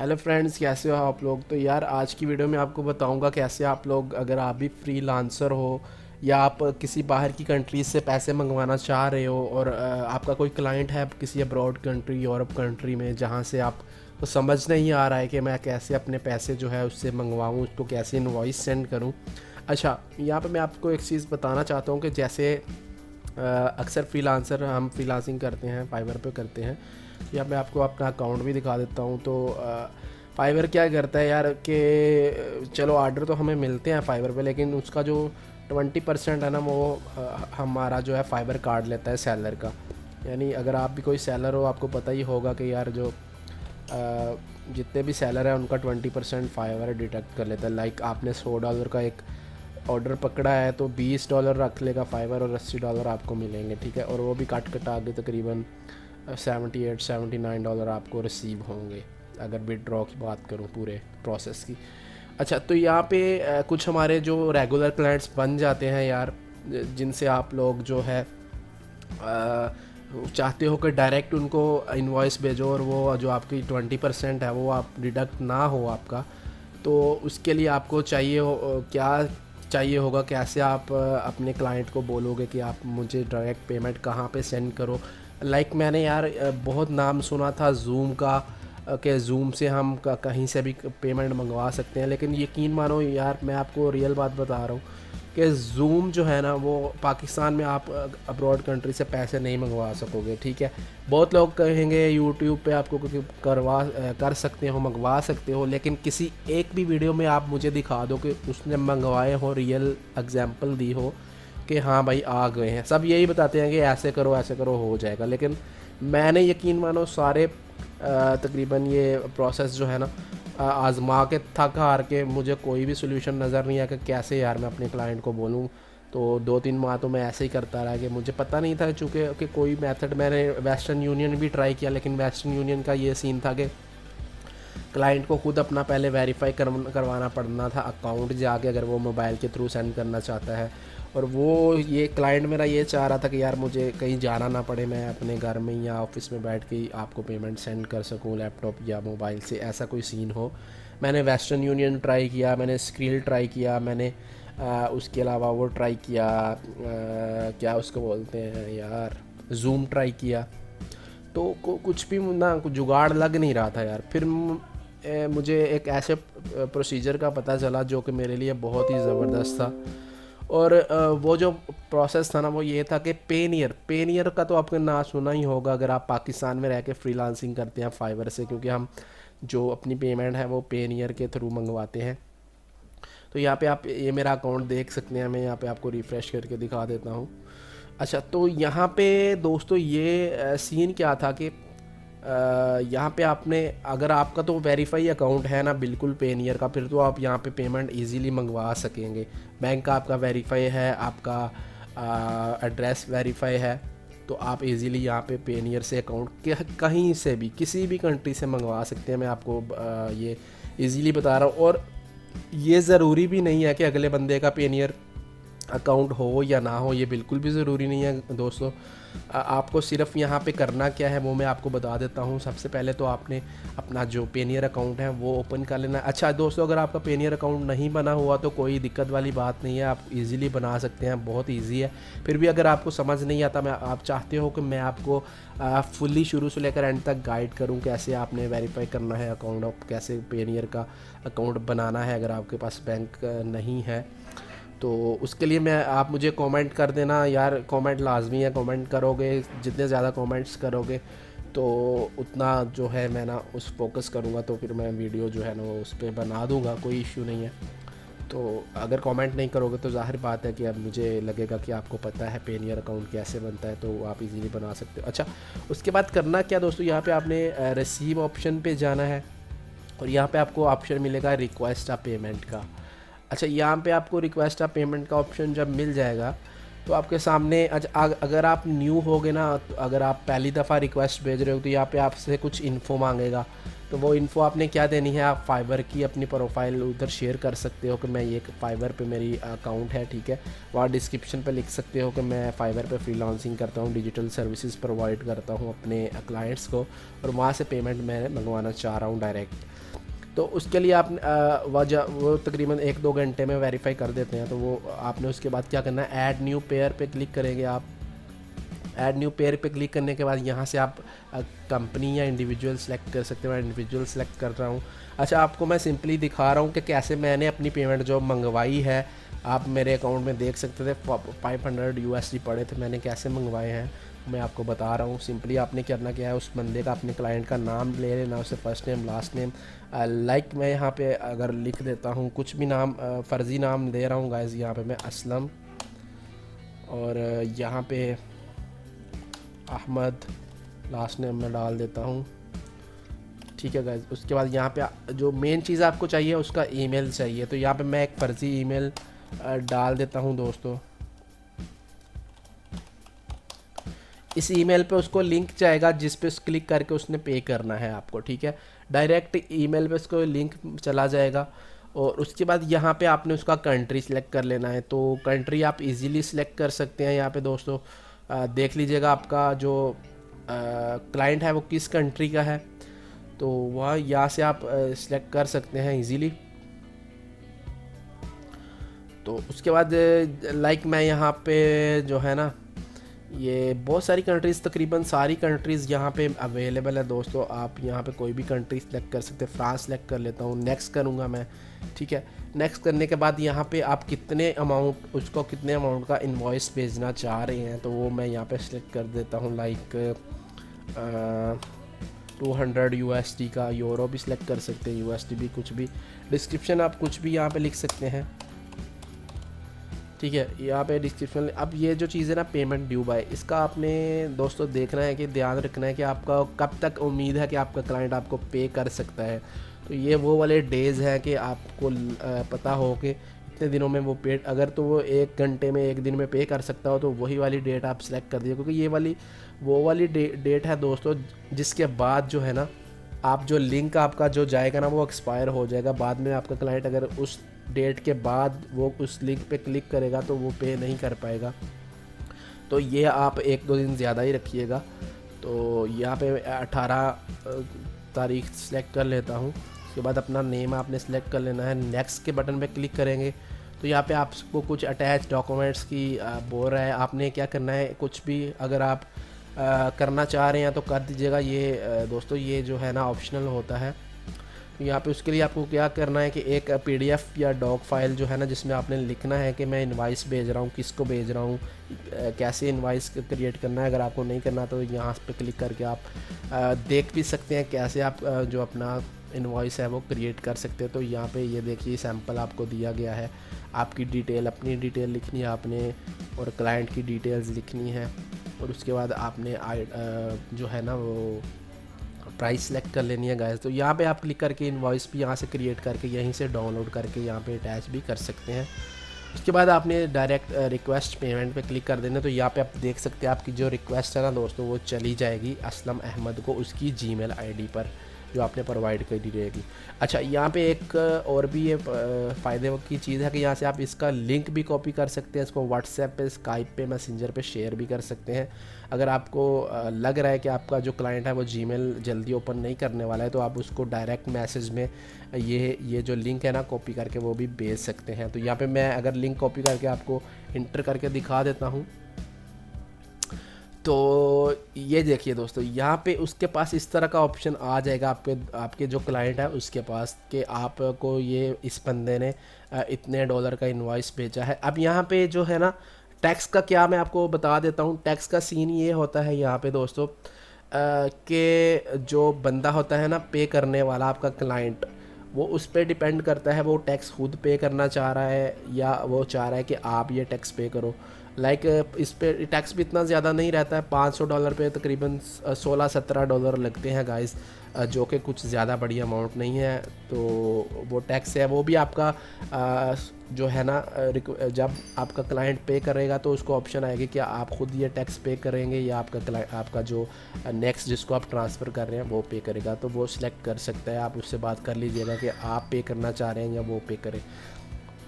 Hello friends, कैसे हो आप लोग। तो यार आज की वीडियो में आपको बताऊंगा कैसे आप लोग, अगर आप भी फ्रीलांसर हो या आप किसी बाहर की कंट्रीज से पैसे मंगवाना चाह रहे हो और आपका कोई क्लाइंट है किसी अब्रॉड कंट्री, यूरोप कंट्री में, जहाँ से आप तो समझ नहीं आ रहा है कि मैं कैसे अपने पैसे जो है उससे मंगवाऊँ, उसको कैसे इनवॉइस सेंड करूँ। अच्छा, यहाँ पे मैं आपको एक चीज़ बताना चाहता हूँ कि जैसे अक्सर फ्रीलांसर हम फ्रीलांसिंग करते हैं, फाइवर पे करते हैं। या मैं आपको अपना अकाउंट भी दिखा देता हूँ। तो फाइवर क्या करता है यार कि चलो ऑर्डर तो हमें मिलते हैं फाइवर पे, लेकिन उसका जो 20% है ना वो हमारा जो है फाइबर कार्ड लेता है सेलर का। यानी अगर आप भी कोई सेलर हो, आपको पता ही होगा कि यार जो जितने भी सेलर हैं उनका 20% फाइवर डिडक्ट कर लेता है। लाइक आपने $100 का एक ऑर्डर पकड़ा है तो $20 रख लेगा फाइबर और $80 आपको मिलेंगे, ठीक है। और वो भी काट कटा के तकरीबन 78-79 डॉलर आपको रिसीव होंगे अगर विड्रॉ की बात करूँ पूरे प्रोसेस की। अच्छा, तो यहाँ पे कुछ हमारे जो रेगुलर क्लाइंट्स बन जाते हैं यार, जिनसे आप लोग जो है चाहते हो कि डायरेक्ट उनको इनवॉइस भेजो और वो जो आपकी 20% है वो आप डिडक्ट ना हो आपका। तो उसके लिए आपको चाहिए हो क्या चाहिए होगा, कैसे आप अपने क्लाइंट को बोलोगे कि आप मुझे डायरेक्ट पेमेंट कहाँ पे सेंड करो। लाइक मैंने यार बहुत नाम सुना था जूम का, कि जूम से हम कहीं से भी पेमेंट मंगवा सकते हैं, लेकिन यकीन मानो यार मैं आपको रियल बात बता रहा हूँ कि जूम जो है ना वो पाकिस्तान में आप अब्रॉड कंट्री से पैसे नहीं मंगवा सकोगे, ठीक है। बहुत लोग कहेंगे यूट्यूब पे आपको कर सकते हो, मंगवा सकते हो, लेकिन किसी एक भी वीडियो में आप मुझे दिखा दो कि उसने मंगवाए हो, रियल एग्जांपल दी हो कि हाँ भाई आ गए हैं। सब यही बताते हैं कि ऐसे करो हो जाएगा, लेकिन मैंने यकीन मानो सारे तकरीबन ये प्रोसेस जो है ना आज़मा के थक हार के मुझे कोई भी सोल्यूशन नज़र नहीं आया कि कैसे यार मैं अपने क्लाइंट को बोलूँ। तो 2-3 माह तो मैं ऐसे ही करता रहा कि मुझे पता नहीं था, चूँकि कि कोई मेथड मैंने वेस्टर्न यूनियन भी ट्राई किया, लेकिन वेस्टर्न यूनियन का ये सीन था कि क्लाइंट को खुद अपना पहले वेरीफाई करवाना पड़ना था अकाउंट जाके, अगर वो मोबाइल के थ्रू सेंड करना चाहता है। और वो ये क्लाइंट मेरा ये चाह रहा था कि यार मुझे कहीं जाना ना पड़े, मैं अपने घर में या ऑफिस में बैठ के ही आपको पेमेंट सेंड कर सकूं लैपटॉप या मोबाइल से, ऐसा कोई सीन हो। मैंने वेस्टर्न यूनियन ट्राई किया, मैंने स्क्रिल ट्राई किया, मैंने उसके अलावा वो ट्राई किया, क्या उसको बोलते हैं यार, जूम ट्राई किया। तो कुछ भी ना कुछ जुगाड़ लग नहीं रहा था यार। फिर मुझे एक ऐसे प्रोसीजर का पता चला जो कि मेरे लिए बहुत ही ज़बरदस्त था। और वो जो प्रोसेस था ना वो ये था कि पेनियर का तो आपने ना सुना ही होगा अगर आप पाकिस्तान में रह के फ्रीलांसिंग करते हैं फाइवर से, क्योंकि हम जो अपनी पेमेंट है वो पेनियर के थ्रू मंगवाते हैं। तो यहाँ पे आप ये मेरा अकाउंट देख सकते हैं, मैं यहाँ पे आपको रिफ़्रेश करके दिखा देता हूँ। अच्छा, तो यहाँ पे दोस्तों ये सीन क्या था कि यहाँ पे आपने, अगर आपका तो वेरीफाई अकाउंट है ना बिल्कुल पेनियर का, फिर तो आप यहाँ पे पेमेंट इजीली मंगवा सकेंगे। बैंक का आपका वेरीफाई है, आपका एड्रेस वेरीफाई है, तो आप इजीली यहाँ पे पेनियर से अकाउंट कहीं से भी किसी भी कंट्री से मंगवा सकते हैं। मैं आपको ये इजीली बता रहा हूँ। और ये ज़रूरी भी नहीं है कि अगले बंदे का पेनियर अकाउंट हो या ना हो, ये बिल्कुल भी ज़रूरी नहीं है दोस्तों। आपको सिर्फ यहाँ पे करना क्या है वो मैं आपको बता देता हूँ। सबसे पहले तो आपने अपना जो पेनियर अकाउंट है वो ओपन कर लेना है। अच्छा दोस्तों, अगर आपका पेनियर अकाउंट नहीं बना हुआ तो कोई दिक्कत वाली बात नहीं है, आप इजीली बना सकते हैं, बहुत इजी है। फिर भी अगर आपको समझ नहीं आता, मैं आप चाहते हो कि मैं आपको फुल्ली शुरू से लेकर एंड तक गाइड करूँ कैसे आपने वेरीफाई करना है अकाउंट और कैसे पेनियर का अकाउंट बनाना है अगर आपके पास बैंक नहीं है, तो उसके लिए मैं आप मुझे कमेंट कर देना यार। कमेंट लाजमी है, कमेंट करोगे, जितने ज़्यादा कमेंट्स करोगे तो उतना जो है मैं ना उस फोकस करूँगा, तो फिर मैं वीडियो जो है ना उस पर बना दूँगा, कोई इशू नहीं है। तो अगर कमेंट नहीं करोगे तो ज़ाहिर बात है कि अब मुझे लगेगा कि आपको पता है पेनियर अकाउंट कैसे बनता है, तो आप इजीली बना सकते हो। अच्छा, उसके बाद करना क्या दोस्तों, यहाँ पे आपने रिसीव ऑप्शन पे जाना है और यहाँ पे आपको ऑप्शन मिलेगा रिक्वेस्ट ऑफ पेमेंट का। अच्छा, यहाँ पे आपको रिक्वेस्ट ऑफ पेमेंट का ऑप्शन जब मिल जाएगा तो आपके सामने, अच्छा अगर आप न्यू होगे ना, तो अगर आप पहली दफ़ा रिक्वेस्ट भेज रहे हो तो यहाँ पे आपसे कुछ इन्फो मांगेगा तो वो इन्फो आपने क्या देनी है, आप फाइवर की अपनी प्रोफाइल उधर शेयर कर सकते हो कि मैं ये फाइवर पे मेरी अकाउंट है, ठीक है। वहाँ डिस्क्रिप्शन पे लिख सकते हो कि मैं फाइवर पे फ्रीलांसिंग करता हूँ, डिजिटल सर्विसेज प्रोवाइड करता हूँ अपने क्लाइंट्स को, और वहाँ से पेमेंट मैं मंगवाना चाह रहा हूँ डायरेक्ट। तो उसके लिए आप वो तकरीबन 1-2 घंटे में वेरीफाई कर देते हैं। तो वो आपने उसके बाद क्या करना है, ऐड न्यू पेयर पे क्लिक करेंगे आप। ऐड न्यू पेयर पे क्लिक करने के बाद यहाँ से आप कंपनी या इंडिविजुअल सेलेक्ट कर सकते हो। मैं इंडिविजुअल सेलेक्ट कर रहा हूँ। अच्छा, आपको मैं सिंपली दिखा रहा हूँ कि कैसे मैंने अपनी पेमेंट जो मंगवाई है, आप मेरे अकाउंट में देख सकते थे 500 USD पड़े थे, मैंने कैसे मंगवाए हैं मैं आपको बता रहा हूँ। सिंपली आपने करना क्या है, उस बंदे का अपने क्लाइंट का नाम ले लेना, उससे first name last name, like मैं यहाँ पे अगर लिख देता हूँ कुछ भी नाम, फ़र्ज़ी नाम दे रहा हूँ गाइज़, यहाँ पे मैं असलम, और यहाँ पे अहमद लास्ट नेम में डाल देता हूँ, ठीक है गाइज़। उसके बाद यहाँ पे जो मेन चीज़ आपको चाहिए उसका ईमेल चाहिए। तो यहाँ पे मैं एक फ़र्ज़ी ईमेल डाल देता हूँ दोस्तों। इस ईमेल पे उसको लिंक जाएगा जिस पे क्लिक करके उसने पे करना है आपको, ठीक है। डायरेक्ट ईमेल पे उसको लिंक चला जाएगा, और उसके बाद यहाँ पे आपने उसका कंट्री सिलेक्ट कर लेना है। तो कंट्री आप इजीली सिलेक्ट कर सकते हैं यहाँ पे दोस्तों। देख लीजिएगा आपका जो क्लाइंट है वो किस कंट्री का है, तो वह यहाँ से आप सिलेक्ट कर सकते हैं इजीली। तो उसके बाद लाइक मैं यहाँ पे जो है ना, ये बहुत सारी कंट्रीज़, तकरीबन सारी कंट्रीज़ यहाँ पे अवेलेबल है दोस्तों। आप यहाँ पे कोई भी कंट्री सेलेक्ट कर सकते हैं। फ्रांस सेलेक्ट कर लेता हूँ, नेक्स्ट करूँगा मैं, ठीक है। नेक्स्ट करने के बाद यहाँ पे आप कितने अमाउंट, उसको कितने अमाउंट का इनवॉइस भेजना चाह रहे हैं, तो वो मैं यहाँ पे सेलेक्ट कर देता हूँ। लाइक 200 USD का, यूरो भी सिलेक्ट कर सकते हैं, USD भी, कुछ भी। डिस्क्रिप्शन आप कुछ भी यहाँ पे लिख सकते हैं, ठीक है। यहाँ पे डिस्क्रिप्शन। अब ये जो चीज़ है ना, पेमेंट ड्यू बाय, इसका आपने दोस्तों देखना है कि ध्यान रखना है कि आपका कब तक उम्मीद है कि आपका क्लाइंट आपको पे कर सकता है। तो ये वो वाले डेज़ हैं कि आपको पता हो कि इतने दिनों में वो पे, अगर तो वो 1 घंटे में 1 दिन में पे कर सकता हो तो वही वाली डेट आप सेलेक्ट कर दीजिए, क्योंकि ये वाली वो वाली डेट है दोस्तों जिसके बाद जो है ना, आप जो लिंक आपका जो जाएगा ना वो एक्सपायर हो जाएगा। बाद में आपका क्लाइंट अगर उस डेट के बाद वो उस लिंक पे क्लिक करेगा तो वो पे नहीं कर पाएगा। तो ये आप 1-2 दिन ज़्यादा ही रखिएगा। तो यहाँ पे 18 तारीख सेलेक्ट कर लेता हूँ। उसके बाद अपना नेम आपने सेलेक्ट कर लेना है। नेक्स्ट के बटन पे क्लिक करेंगे तो यहाँ पे आपको कुछ अटैच डॉक्यूमेंट्स की बोल रहा है। आपने क्या करना है, कुछ भी अगर आप करना चाह रहे हैं तो कर दीजिएगा। ये दोस्तों ये जो है ना ऑप्शनल होता है। तो यहाँ पे उसके लिए आपको क्या करना है कि एक PDF या डॉक फाइल जो है ना, जिसमें आपने लिखना है कि मैं इनवाइस भेज रहा हूँ, किसको भेज रहा हूँ, कैसे इनवाइस क्रिएट करना है। अगर आपको नहीं करना तो यहाँ पे क्लिक करके आप देख भी सकते हैं कैसे आप जो अपना इनवॉइस है वो क्रिएट कर सकते हैं। तो यहाँ पे ये देखिए सैम्पल आपको दिया गया है। आपकी डिटेल, अपनी डिटेल लिखनी है आपने, और क्लाइंट की डिटेल्स लिखनी है, और उसके बाद आपने जो है ना वो प्राइस सेलेक्ट कर लेनी है गाइस। तो यहाँ पे आप क्लिक करके इनवॉइस भी यहाँ से क्रिएट करके यहीं से डाउनलोड करके यहाँ पे अटैच भी कर सकते हैं। उसके बाद आपने डायरेक्ट रिक्वेस्ट पेमेंट पे क्लिक कर देना। तो यहाँ पे आप देख सकते हैं आपकी जो रिक्वेस्ट है ना दोस्तों वो चली जाएगी असलम अहमद को, उसकी जीमेल आईडी पर जो आपने प्रोवाइड करी रहेगी। अच्छा, यहाँ पे एक और भी ये फ़ायदे की चीज़ है कि यहाँ से आप इसका लिंक भी कॉपी कर सकते हैं, इसको व्हाट्सएप पे, स्काइप पे, मैसेंजर पे शेयर भी कर सकते हैं। अगर आपको लग रहा है कि आपका जो क्लाइंट है वो जीमेल जल्दी ओपन नहीं करने वाला है तो आप उसको डायरेक्ट मैसेज में ये जो लिंक है ना कॉपी करके वो भी भेज सकते हैं। तो यहाँ पे मैं अगर लिंक कॉपी करके आपको इंटर करके दिखा देता हूँ, तो ये देखिए दोस्तों यहाँ पे उसके पास इस तरह का ऑप्शन आ जाएगा आपके जो क्लाइंट है उसके पास, कि आपको ये इस बंदे ने इतने डॉलर का इनवॉइस भेजा है। अब यहाँ पे जो है ना टैक्स का क्या मैं आपको बता देता हूँ। टैक्स का सीन ये होता है यहाँ पे दोस्तों कि जो बंदा होता है ना पे करने वाला, आपका क्लाइंट, वो उस पर डिपेंड करता है वो टैक्स खुद पे करना चाह रहा है या वो चाह रहा है कि आप ये टैक्स पे करो। लाइक इस पे टैक्स भी इतना ज़्यादा नहीं रहता है, $500 पे तकरीबन $16-17 लगते हैं गाइस। जो कि कुछ ज़्यादा बड़ी अमाउंट नहीं है। तो वो टैक्स है वो भी आपका जो है ना जब आपका क्लाइंट पे करेगा तो उसको ऑप्शन आएगी कि आप ख़ुद ये टैक्स पे करेंगे या आपका जो नेक्स्ट जिसको आप ट्रांसफ़र कर रहे हैं वो पे करेगा। तो वो सिलेक्ट कर सकता है, आप उससे बात कर लीजिएगा कि आप पे करना चाह रहे हैं या वो पे करें।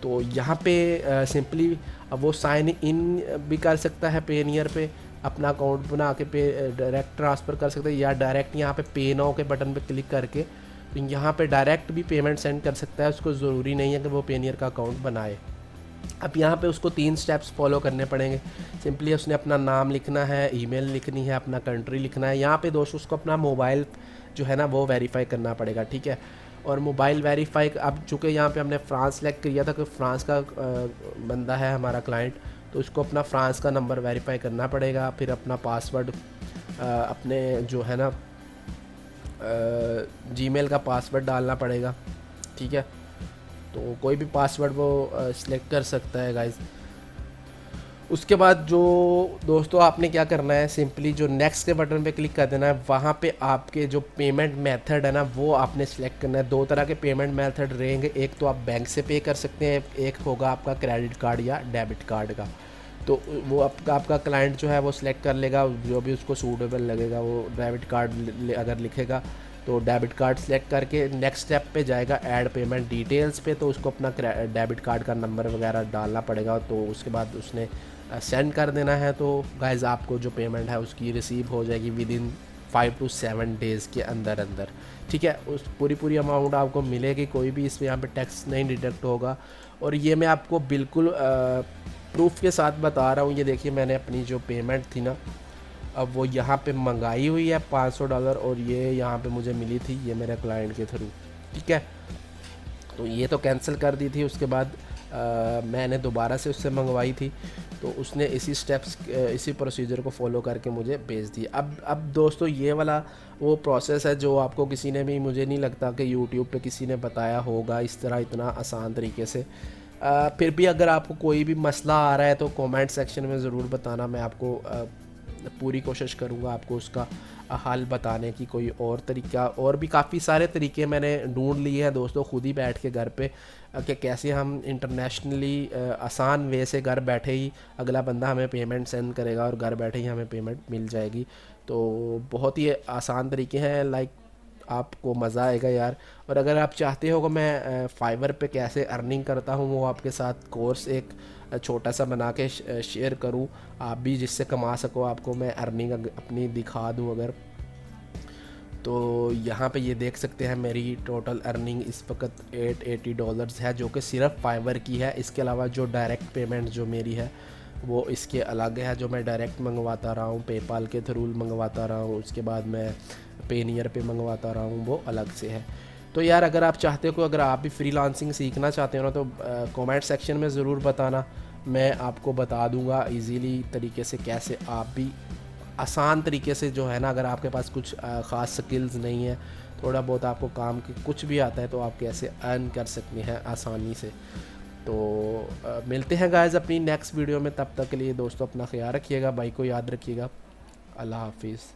तो यहाँ पे सिंपली वो साइन इन भी कर सकता है पेनियर पे, अपना अकाउंट बना के पे डायरेक्ट ट्रांसफ़र कर सकते हैं, या डायरेक्ट यहाँ पे पे नाउ के बटन पे क्लिक करके तो यहाँ पे डायरेक्ट भी पेमेंट सेंड कर सकता है। उसको ज़रूरी नहीं है कि वो पेनियर का अकाउंट बनाए। अब यहाँ पे उसको 3 स्टेप्स फॉलो करने पड़ेंगे। सिंपली उसने अपना नाम लिखना है, ईमेल लिखनी है, अपना कंट्री लिखना है। यहाँ पे दोस्तों उसको अपना मोबाइल जो है ना वो वेरीफाई करना पड़ेगा, ठीक है। और मोबाइल वेरीफाई अब चूँकि यहाँ पे हमने फ्रांस सेलेक्ट किया था कि फ्रांस का बंदा है हमारा क्लाइंट, तो उसको अपना फ्रांस का नंबर वेरीफाई करना पड़ेगा। फिर अपना पासवर्ड अपने जो है ना जीमेल का पासवर्ड डालना पड़ेगा, ठीक है। तो कोई भी पासवर्ड वो सिलेक्ट कर सकता है गाइस। उसके बाद जो दोस्तों आपने क्या करना है, सिंपली जो नेक्स्ट के बटन पे क्लिक कर देना है। वहाँ पे आपके जो पेमेंट मेथड है ना वो आपने सेलेक्ट करना है। 2 तरह के पेमेंट मेथड रहेंगे, एक तो आप बैंक से पे कर सकते हैं, एक होगा आपका क्रेडिट कार्ड या डेबिट कार्ड का। तो वो आपका क्लाइंट जो है वो सिलेक्ट कर लेगा, जो भी उसको सूटेबल लगेगा। वो डेबिट कार्ड अगर लिखेगा तो डेबिट कार्ड सेलेक्ट करके नेक्स्ट स्टेप पे जाएगा ऐड पेमेंट डिटेल्स पे, तो उसको अपना डेबिट कार्ड का नंबर वगैरह डालना पड़ेगा। तो उसके बाद उसने सेंड कर देना है। तो गाइस आपको जो पेमेंट है उसकी रिसीव हो जाएगी विद इन 5 to 7 डेज़ के अंदर अंदर, ठीक है। उस पूरी अमाउंट आपको मिलेगी, कोई भी इसमें यहाँ पे टैक्स नहीं डिडक्ट होगा। और ये मैं आपको बिल्कुल प्रूफ के साथ बता रहा हूँ। ये देखिए मैंने अपनी जो पेमेंट थी ना अब वो यहाँ पे मंगाई हुई है $500, और ये यहाँ पे मुझे मिली थी ये मेरे क्लाइंट के थ्रू, ठीक है। तो ये तो कैंसिल कर दी थी। उसके बाद मैंने दोबारा से उससे मंगवाई थी, तो उसने इसी स्टेप्स इसी प्रोसीजर को फॉलो करके मुझे भेज दी। अब दोस्तों ये वाला वो प्रोसेस है जो आपको किसी ने भी, मुझे नहीं लगता कि यूट्यूब पे किसी ने बताया होगा इस तरह इतना आसान तरीके से। फिर भी अगर आपको कोई भी मसला आ रहा है तो कमेंट सेक्शन में ज़रूर बताना, मैं आपको पूरी कोशिश करूँगा आपको उसका हल बताने की। कोई और तरीका, और भी काफ़ी सारे तरीके मैंने ढूंढ लिए हैं दोस्तों खुद ही बैठ के घर पे, कि कैसे हम इंटरनेशनली आसान वे से घर बैठे ही अगला बंदा हमें पेमेंट सेंड करेगा और घर बैठे ही हमें पेमेंट मिल जाएगी। तो बहुत ही आसान तरीके हैं, लाइक आपको मज़ा आएगा यार। और अगर आप चाहते हो कि मैं फाइवर पे कैसे अर्निंग करता हूँ वो आपके साथ कोर्स एक छोटा सा बना के शेयर करूँ, आप भी जिससे कमा सको, आपको मैं अर्निंग अपनी दिखा दूँ अगर, तो यहाँ पे ये देख सकते हैं मेरी टोटल अर्निंग इस वक्त $880 है, जो कि सिर्फ फाइवर की है। इसके अलावा जो डायरेक्ट पेमेंट जो मेरी है वो इसके अलग है, जो मैं डायरेक्ट मंगवाता रहा हूँ, पेपाल के थ्रू मंगवाता रहा हूँ, उसके बाद मैं पेनियर पे मंगवाता रहा हूँ, वो अलग से है। तो यार अगर आप चाहते हो, अगर आप भी फ्रीलांसिंग सीखना चाहते हो ना, तो कमेंट सेक्शन में ज़रूर बताना, मैं आपको बता दूंगा इजीली तरीके से कैसे आप भी आसान तरीके से जो है ना, अगर आपके पास कुछ ख़ास स्किल्स नहीं है, थोड़ा बहुत आपको काम की कुछ भी आता है, तो आप कैसे अर्न कर सकते हैं आसानी से। तो मिलते हैं गाइस अपनी नेक्स्ट वीडियो में, तब तक के लिए दोस्तों अपना ख्याल रखिएगा, भाई को याद रखिएगा। अल्लाह हाफिज़।